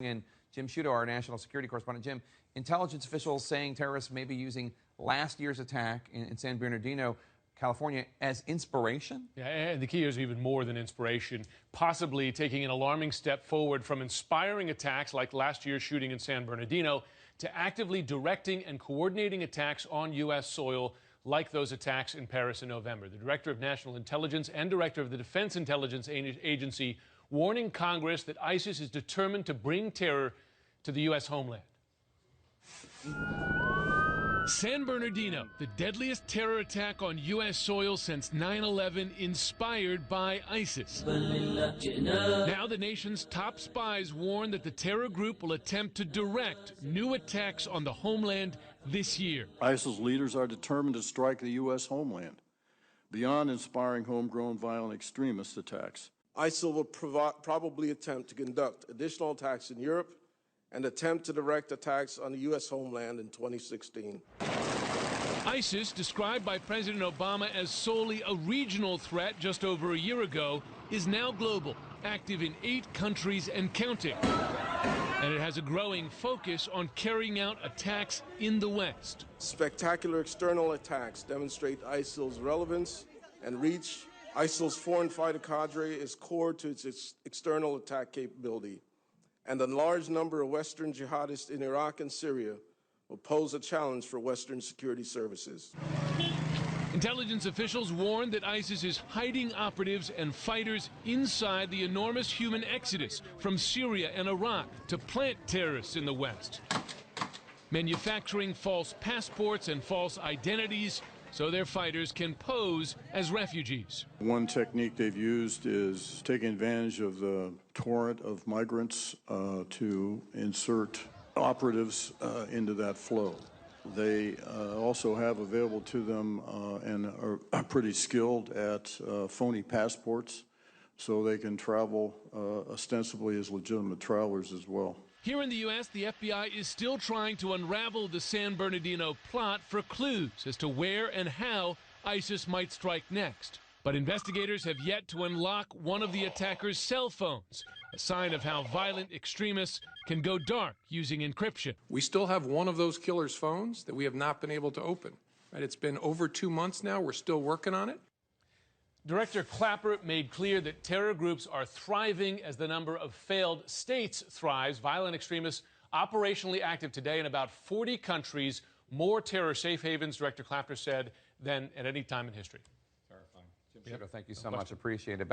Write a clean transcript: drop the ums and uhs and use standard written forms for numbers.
And Jim Sciutto, our national security correspondent. Jim, intelligence officials saying terrorists may be using last year's attack in San Bernardino, California, as inspiration? Yeah, and the key is even more than inspiration, possibly taking an alarming step forward from inspiring attacks like last year's shooting in San Bernardino to actively directing and coordinating attacks on U.S. soil like those attacks in Paris in November. The director of national intelligence and director of the Defense Intelligence Agency warning Congress that ISIS is determined to bring terror to the U.S. homeland. San Bernardino, the deadliest terror attack on U.S. soil since 9/11, inspired by ISIS. Now the nation's top spies warn that the terror group will attempt to direct new attacks on the homeland this year. ISIS leaders are determined to strike the U.S. homeland, beyond inspiring homegrown violent extremist attacks. ISIL will probably attempt to conduct additional attacks in Europe and attempt to direct attacks on the U.S. homeland in 2016. ISIS, described by President Obama as solely a regional threat just over a year ago, is now global, active in 8 countries and counting. And it has a growing focus on carrying out attacks in the West. Spectacular external attacks demonstrate ISIL's relevance and reach. ISIL's foreign fighter cadre is core to its external attack capability, and a large number of Western jihadists in Iraq and Syria will pose a challenge for Western security services. Intelligence officials warn that ISIS is hiding operatives and fighters inside the enormous human exodus from Syria and Iraq to plant terrorists in the West, manufacturing false passports and false identities so their fighters can pose as refugees. One technique they've used is taking advantage of the torrent of migrants to insert operatives into that flow. They also have available to them and are pretty skilled at phony passports, so they can travel ostensibly as legitimate travelers as well. Here in the U.S., the FBI is still trying to unravel the San Bernardino plot for clues as to where and how ISIS might strike next. But investigators have yet to unlock one of the attackers' cell phones, a sign of how violent extremists can go dark using encryption. We still have one of those killer's phones that we have not been able to open. Right? It's been over 2 months now. We're still working on it. Director Clapper made clear that terror groups are thriving as the number of failed states thrives. Violent extremists operationally active today in about 40 countries, more terror safe havens, Director Clapper said, than at any time in history. Terrifying. Jim Sciutto, thank you so much. Appreciate it.